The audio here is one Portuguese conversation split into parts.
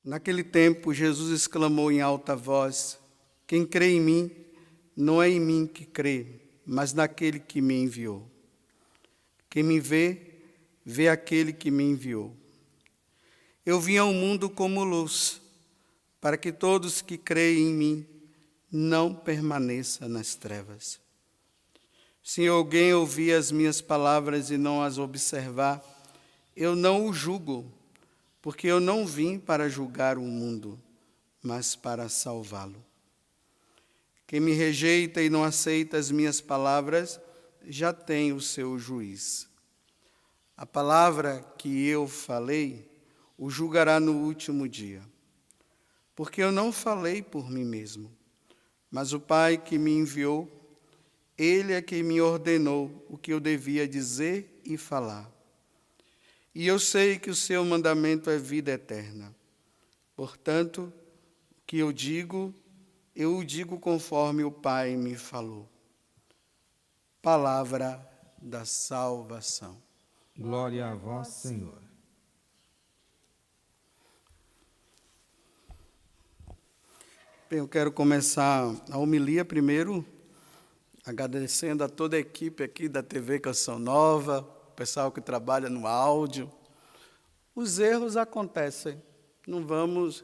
Naquele tempo, Jesus exclamou em alta voz: quem crê em mim, não é em mim que crê, mas naquele que me enviou. Quem me vê, vê aquele que me enviou. Eu vim ao mundo como luz, para que todos que creem em mim não permaneçam nas trevas. Se alguém ouvir as minhas palavras e não as observar, eu não o julgo, porque eu não vim para julgar o mundo, mas para salvá-lo. Quem me rejeita e não aceita as minhas palavras, já tem o seu juiz. A palavra que eu falei, o julgará no último dia. Porque eu não falei por mim mesmo, mas o Pai que me enviou, Ele é quem me ordenou o que eu devia dizer e falar. E eu sei que o seu mandamento é vida eterna. Portanto, o que eu o digo conforme o Pai me falou. Palavra da salvação. Glória a vós, Senhor. Bem, eu quero começar a homilia primeiro, agradecendo a toda a equipe aqui da TV Canção Nova, o pessoal que trabalha no áudio. Os erros acontecem, não vamos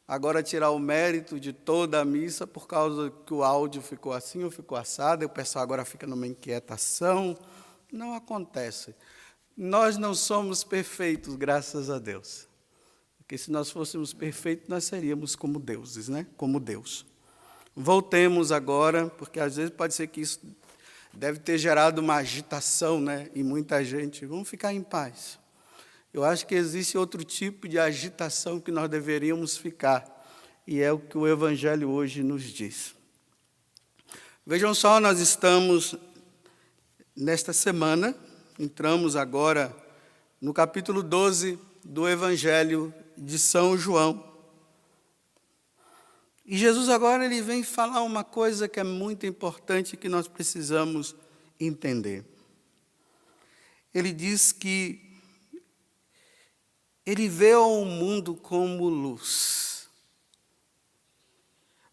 agora tirar o mérito de toda a missa por causa que o áudio ficou assim ou ficou assado, e o pessoal agora fica numa inquietação. Não acontece. Nós não somos perfeitos, graças a Deus. Porque se nós fôssemos perfeitos, nós seríamos como deuses, né? Como Deus. Voltemos agora, porque às vezes pode ser que isso deve ter gerado uma agitação, né? E muita gente, vamos ficar em paz. Eu acho que existe outro tipo de agitação que nós deveríamos ficar, e é o que o Evangelho hoje nos diz. Vejam só, nós estamos nesta semana, entramos agora no capítulo 12 do Evangelho de São João. E Jesus agora ele vem falar uma coisa que é muito importante que nós precisamos entender. Ele diz que ele vê o mundo como luz,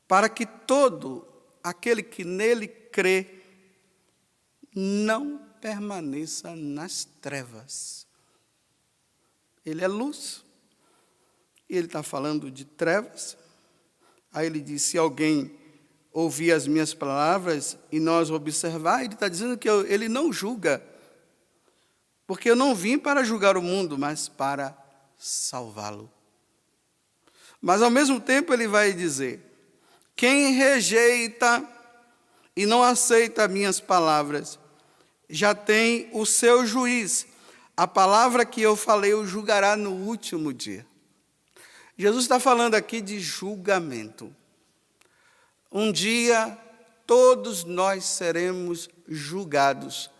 para que todo aquele que nele crê não permaneça nas trevas. Ele é luz, ele está falando de trevas. Aí ele diz, se alguém ouvir as minhas palavras e nós observar, ele está dizendo que ele não julga, porque eu não vim para julgar o mundo, mas para salvá-lo. Mas ao mesmo tempo ele vai dizer, quem rejeita e não aceita minhas palavras, já tem o seu juiz. A palavra que eu falei o julgará no último dia. Jesus está falando aqui de julgamento. Um dia, todos nós seremos julgados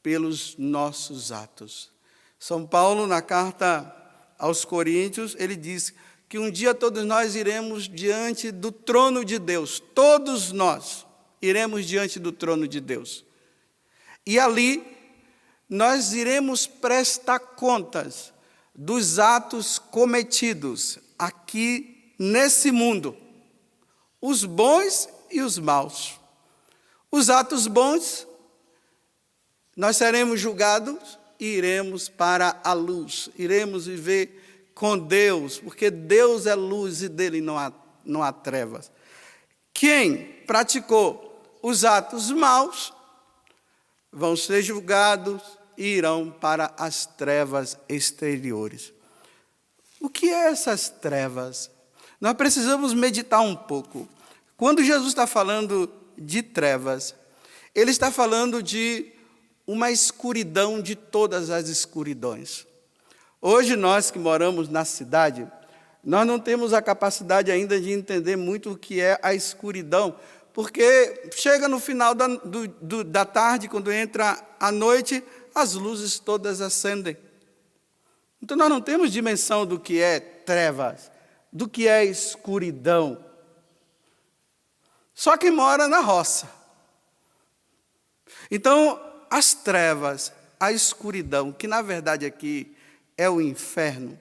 pelos nossos atos. São Paulo, na carta aos Coríntios, ele diz que um dia todos nós iremos diante do trono de Deus. Todos nós iremos diante do trono de Deus. E ali nós iremos prestar contas dos atos cometidos aqui nesse mundo, os bons e os maus. Os atos bons, nós seremos julgados e iremos para a luz, iremos viver com Deus, porque Deus é luz e dele não há trevas. Quem praticou os atos maus vão ser julgados e irão para as trevas exteriores. O que é essas trevas? Nós precisamos meditar um pouco. Quando Jesus está falando de trevas, ele está falando de uma escuridão de todas as escuridões. Hoje nós que moramos na cidade, nós não temos a capacidade ainda de entender muito o que é a escuridão, porque chega no final da tarde, quando entra a noite, as luzes todas acendem. Então nós não temos dimensão do que é trevas, do que é escuridão. Só quem mora na roça. Então, as trevas, a escuridão, que na verdade aqui é o inferno,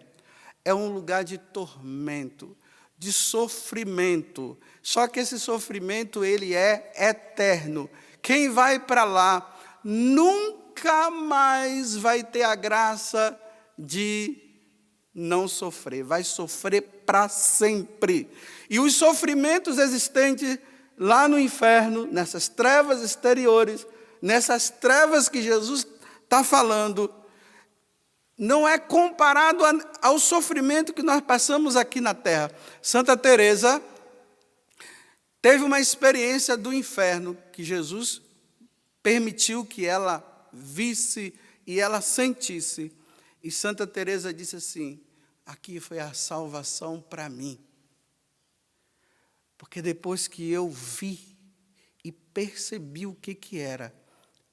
é um lugar de tormento, de sofrimento. Só que esse sofrimento, ele é eterno. Quem vai para lá nunca mais vai ter a graça de não sofrer. Vai sofrer para sempre. E os sofrimentos existentes lá no inferno, nessas trevas exteriores, nessas trevas que Jesus está falando, não é comparado ao sofrimento que nós passamos aqui na terra. Santa Teresa teve uma experiência do inferno que Jesus permitiu que ela visse e ela sentisse. E Santa Teresa disse assim: aqui foi a salvação para mim. Porque depois que eu vi e percebi o que era,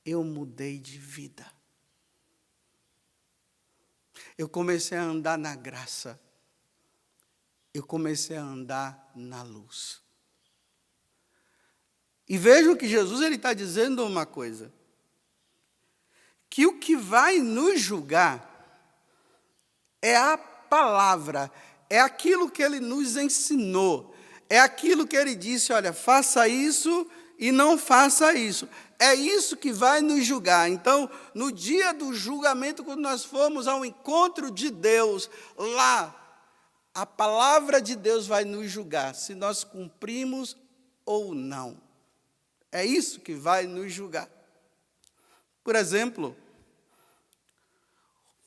eu mudei de vida. Eu comecei a andar na graça. Eu comecei a andar na luz. E vejam que Jesus está dizendo uma coisa. Que o que vai nos julgar é a palavra, é aquilo que ele nos ensinou, é aquilo que ele disse, olha, faça isso e não faça isso. É isso que vai nos julgar. Então, no dia do julgamento, quando nós formos ao encontro de Deus, lá, a palavra de Deus vai nos julgar, se nós cumprimos ou não. É isso que vai nos julgar. Por exemplo,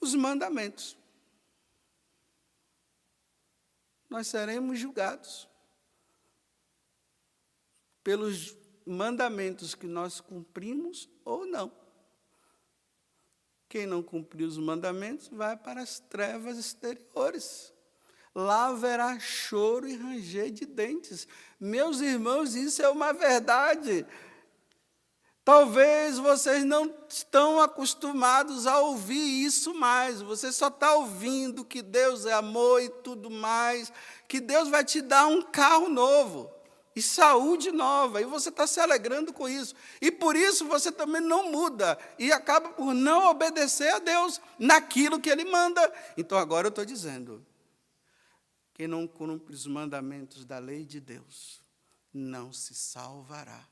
os mandamentos. Nós seremos julgados pelos mandamentos que nós cumprimos ou não. Quem não cumprir os mandamentos vai para as trevas exteriores. Lá haverá choro e ranger de dentes. Meus irmãos, isso é uma verdade. Talvez vocês não estão acostumados a ouvir isso mais. Você só está ouvindo que Deus é amor e tudo mais, que Deus vai te dar um carro novo e saúde nova, e você está se alegrando com isso. E por isso você também não muda e acaba por não obedecer a Deus naquilo que Ele manda. Então agora eu estou dizendo, quem não cumpre os mandamentos da lei de Deus não se salvará.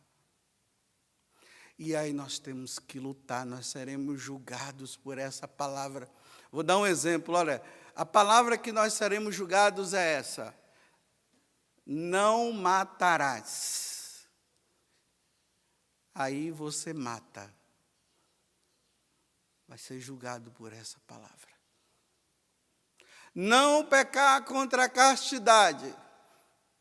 E aí nós temos que lutar, nós seremos julgados por essa palavra. Vou dar um exemplo, olha, a palavra que nós seremos julgados é essa: não matarás. Aí você mata. Vai ser julgado por essa palavra. Não pecar contra a castidade.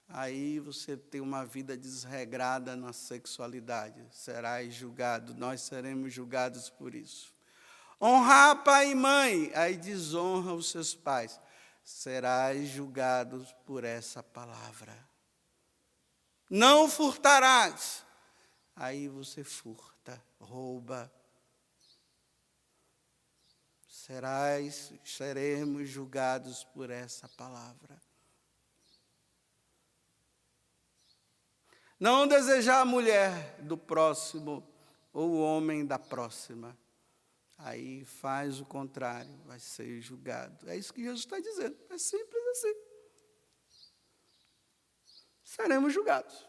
Aí você tem uma vida desregrada na sexualidade. Serás julgado, nós seremos julgados por isso. Honrar pai e mãe, aí desonra os seus pais. Serás julgado por essa palavra. Não furtarás. Aí você furta, rouba. Seremos julgados por essa palavra. Não desejar a mulher do próximo ou o homem da próxima. Aí faz o contrário, vai ser julgado. É isso que Jesus está dizendo. É simples assim. Seremos julgados.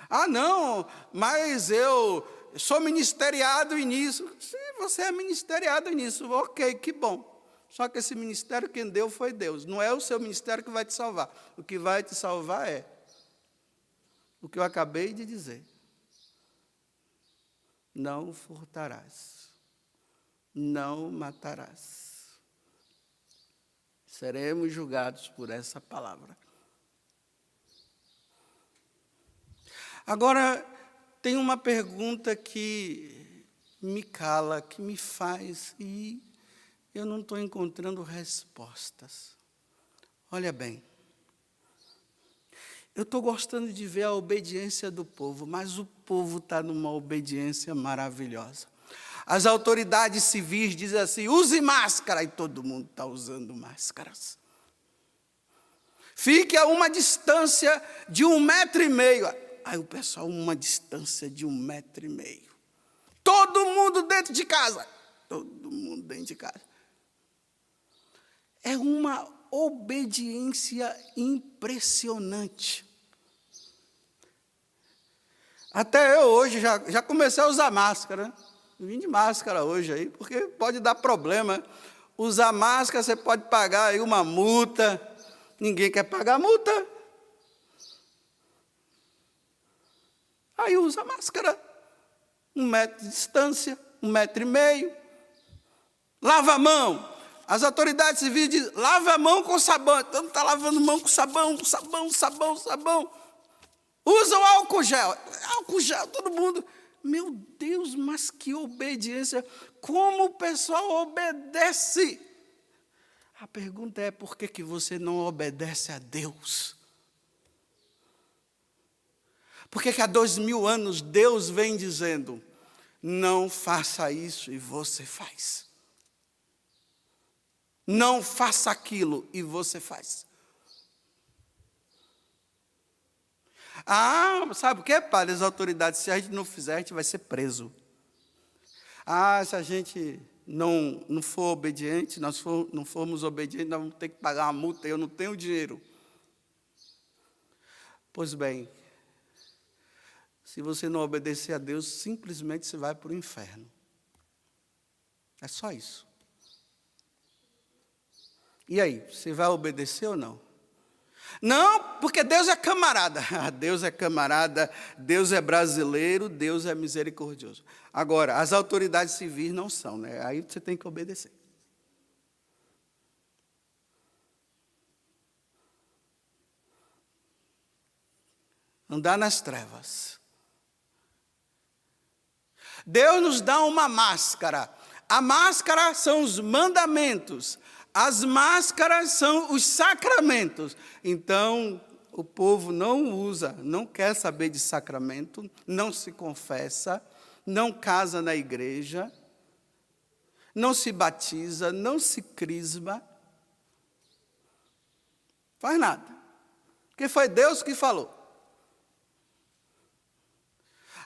Ah, não, mas eu sou ministeriado nisso. Se você é ministeriado nisso, ok, que bom. Só que esse ministério quem deu foi Deus. Não é o seu ministério que vai te salvar. O que vai te salvar é o que eu acabei de dizer. Não furtarás. Não matarás. Seremos julgados por essa palavra. Agora, tem uma pergunta que me cala, que me faz, e eu não estou encontrando respostas. Olha bem. Eu estou gostando de ver a obediência do povo, mas o povo está numa obediência maravilhosa. As autoridades civis dizem assim, use máscara, e todo mundo está usando máscaras. Fique a uma distância de 1,5 metro. Aí o pessoal, uma distância de 1,5 metro. Todo mundo dentro de casa. Todo mundo dentro de casa. É uma obediência impressionante. Até eu hoje já comecei a usar máscara, né? Vim de máscara hoje aí, porque pode dar problema. Usar máscara, você pode pagar aí uma multa. Ninguém quer pagar multa. Aí usa máscara. 1 metro de distância, 1,5 metro. Lava a mão. As autoridades civis dizem, lava a mão com sabão. Então está lavando a mão com sabão. Usa o álcool gel. Álcool gel, todo mundo. Meu Deus, mas que obediência. Como o pessoal obedece? A pergunta é, por que você não obedece a Deus? Por que há 2000 anos Deus vem dizendo, não faça isso e você faz? Não faça aquilo e você faz. Ah, sabe o que, padre? As autoridades, se a gente não fizer, a gente vai ser preso. Ah, se a gente não for obediente, não formos obedientes, nós vamos ter que pagar uma multa, eu não tenho dinheiro. Pois bem, se você não obedecer a Deus, simplesmente você vai para o inferno. É só isso. E aí, você vai obedecer ou não? Não, porque Deus é camarada. Deus é camarada, Deus é brasileiro, Deus é misericordioso. Agora, as autoridades civis não são, né? Aí você tem que obedecer. Andar nas trevas. Deus nos dá uma máscara. A máscara são os mandamentos. As máscaras são os sacramentos. Então, o povo não quer saber de sacramento, não se confessa, não casa na igreja, não se batiza, não se crisma. Faz nada. Porque foi Deus que falou.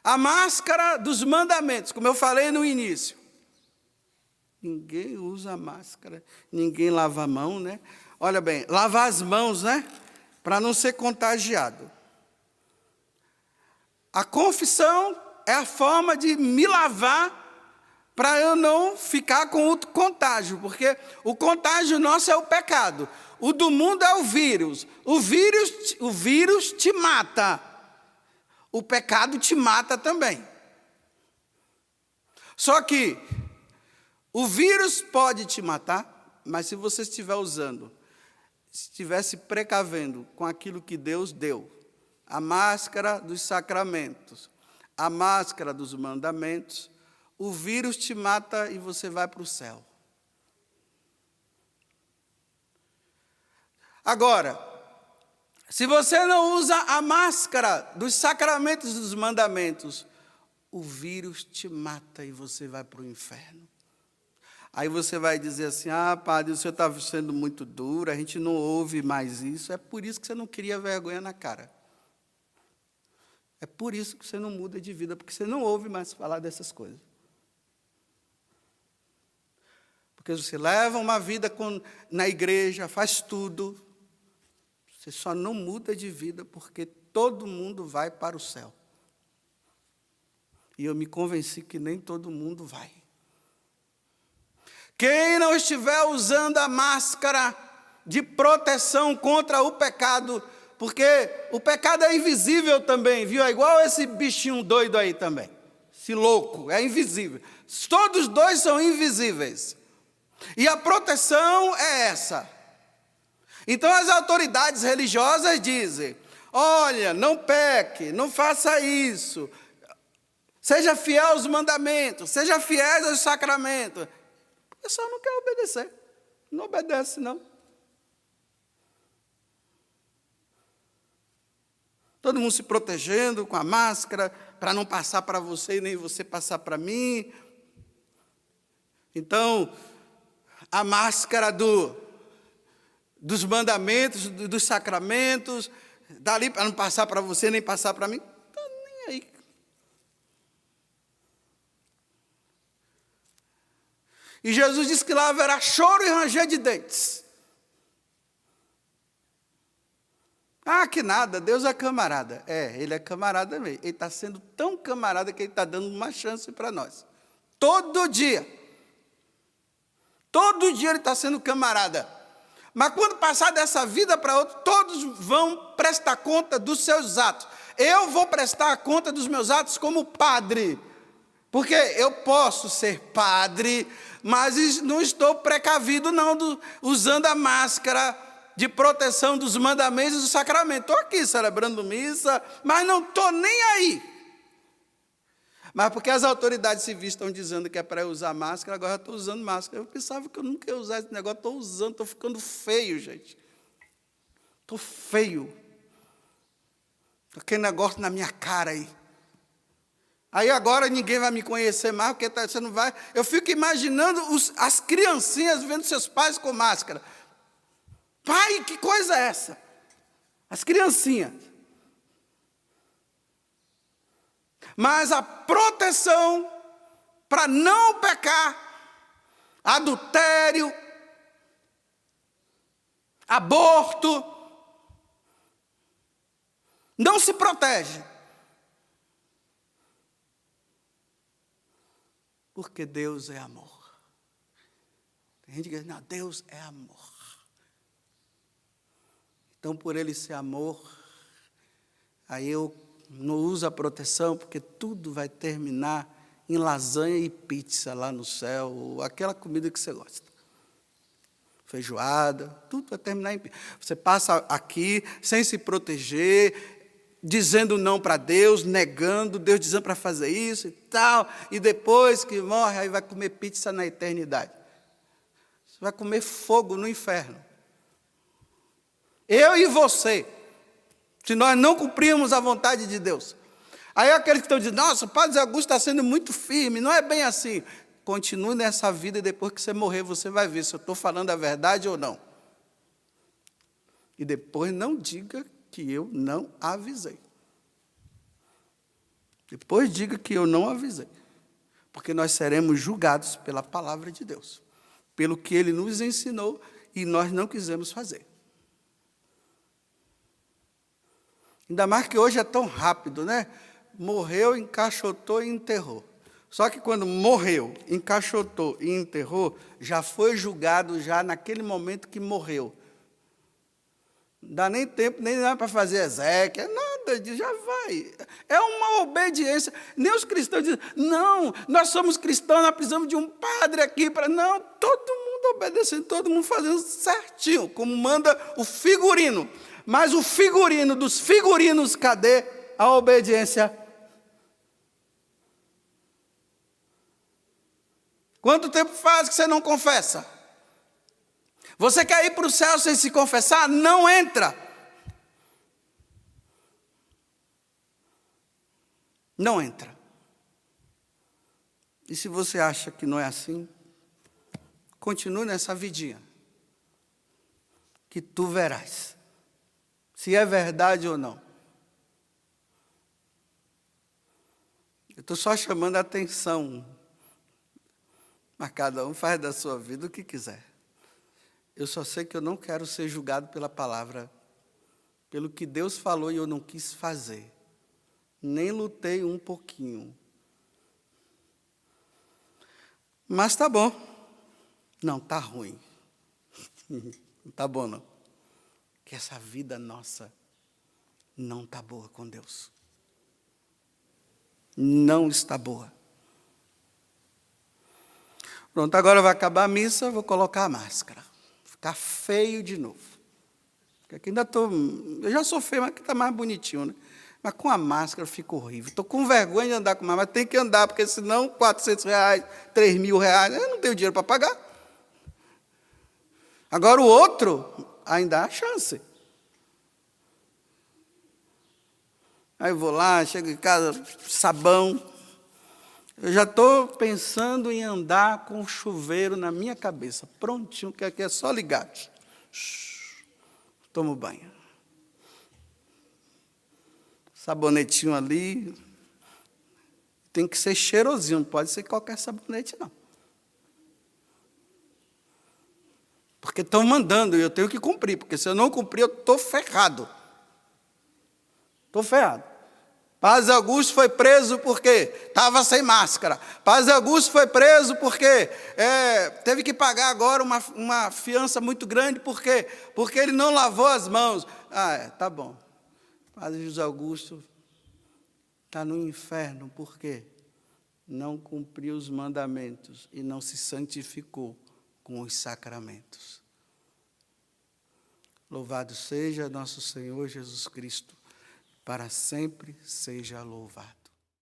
A máscara dos mandamentos, como eu falei no início. Ninguém usa máscara, ninguém lava a mão, né? Olha bem, lavar as mãos, né? Para não ser contagiado. A confissão é a forma de me lavar para eu não ficar com outro contágio, porque o contágio nosso é o pecado. O do mundo é o vírus. O vírus te mata. O pecado te mata também. Só que o vírus pode te matar, mas se você estiver usando, se estiver se precavendo com aquilo que Deus deu, a máscara dos sacramentos, a máscara dos mandamentos, o vírus te mata e você vai para o céu. Agora, se você não usa a máscara dos sacramentos e dos mandamentos, o vírus te mata e você vai para o inferno. Aí você vai dizer assim, padre, o senhor está sendo muito duro, a gente não ouve mais isso. É por isso que você não cria vergonha na cara. É por isso que você não muda de vida, porque você não ouve mais falar dessas coisas. Porque você leva uma vida na igreja, faz tudo. Você só não muda de vida porque todo mundo vai para o céu. E eu me convenci que nem todo mundo vai. Quem não estiver usando a máscara de proteção contra o pecado, porque o pecado é invisível também, viu? É igual esse bichinho doido aí também. Esse louco, é invisível. Todos dois são invisíveis. E a proteção é essa. Então as autoridades religiosas dizem, olha, não peque, não faça isso. Seja fiel aos mandamentos, seja fiel aos sacramentos. O pessoal não quer obedecer. Não obedece, não. Todo mundo se protegendo com a máscara, para não passar para você e nem você passar para mim. Então, a máscara dos mandamentos, dos sacramentos, dali para não passar para você nem passar para mim. Está nem aí. E Jesus disse que lá haverá choro e ranger de dentes. Ah, que nada, Deus é camarada. É, Ele é camarada mesmo. Ele está sendo tão camarada que Ele está dando uma chance para nós. Todo dia. Todo dia Ele está sendo camarada. Mas quando passar dessa vida para outro, todos vão prestar conta dos seus atos. Eu vou prestar conta dos meus atos como padre. Porque eu posso ser padre, mas não estou precavido não, usando a máscara de proteção dos mandamentos do sacramento. Estou aqui celebrando missa, mas não estou nem aí. Mas porque as autoridades civis estão dizendo que é para eu usar máscara, agora eu estou usando máscara. Eu pensava que eu nunca ia usar esse negócio, estou usando, estou ficando feio, gente. Estou feio. Aquele negócio na minha cara aí. Aí agora ninguém vai me conhecer mais, porque você não vai. Eu fico imaginando as criancinhas vendo seus pais com máscara. Pai, que coisa é essa? As criancinhas. Mas a proteção para não pecar, adultério, aborto, não se protege. Porque Deus é amor. Tem gente que diz, não, Deus é amor. Então, por Ele ser amor, aí eu não uso a proteção, porque tudo vai terminar em lasanha e pizza lá no céu, aquela comida que você gosta. Feijoada, tudo vai terminar em pizza. Você passa aqui sem se proteger, dizendo não para Deus, negando, Deus dizendo para fazer isso e tal, e depois que morre, aí vai comer pizza na eternidade. Você vai comer fogo no inferno. Eu e você, se nós não cumprirmos a vontade de Deus. Aí aqueles que estão dizendo, nossa, o Padre Zé Augusto está sendo muito firme, não é bem assim. Continue nessa vida e depois que você morrer, você vai ver se eu estou falando a verdade ou não. E depois não diga que eu não avisei. Depois diga que eu não avisei. Porque nós seremos julgados pela palavra de Deus. Pelo que Ele nos ensinou e nós não quisemos fazer. Ainda mais que hoje é tão rápido, né? Morreu, encaixotou e enterrou. Só que quando morreu, encaixotou e enterrou, já foi julgado já naquele momento que morreu. Não dá nem tempo, nem nada para fazer exéquia, nada disso, já vai. É uma obediência. Nem os cristãos dizem, não, nós somos cristãos, nós precisamos de um padre aqui para. Não, todo mundo obedecendo, todo mundo fazendo certinho, como manda o figurino. Mas o figurino dos figurinos, cadê a obediência? Quanto tempo faz que você não confessa? Você quer ir para o céu sem se confessar? Não entra. Não entra. E se você acha que não é assim, continue nessa vidinha, que tu verás se é verdade ou não. Eu estou só chamando a atenção, mas cada um faz da sua vida o que quiser. Eu só sei que eu não quero ser julgado pela palavra, pelo que Deus falou e eu não quis fazer. Nem lutei um pouquinho. Mas tá bom. Não, tá ruim. Não tá bom, não. Que essa vida nossa não está boa com Deus. Não está boa. Pronto, agora vai acabar a missa, vou colocar a máscara. Ficar feio de novo. Porque aqui ainda estou. Eu já sou feio, mas aqui está mais bonitinho, né? Mas com a máscara eu fico horrível. Estou com vergonha de andar com máscara, mas tem que andar, porque senão R$400, R$3.000, eu não tenho dinheiro para pagar. Agora o outro, ainda há chance. Aí eu vou lá, chego em casa, sabão. Eu já estou pensando em andar com o chuveiro na minha cabeça, prontinho, que aqui é só ligar. Tomo banho. Sabonetinho ali. Tem que ser cheirosinho, não pode ser qualquer sabonete, não. Porque estão mandando e eu tenho que cumprir, porque se eu não cumprir, eu estou ferrado. estou ferrado. Padre Augusto foi preso porque estava sem máscara. Padre Augusto foi preso porque teve que pagar agora uma fiança muito grande porque ele não lavou as mãos. Tá bom. Padre José Augusto está no inferno porque não cumpriu os mandamentos e não se santificou com os sacramentos. Louvado seja nosso Senhor Jesus Cristo, para sempre seja louvado.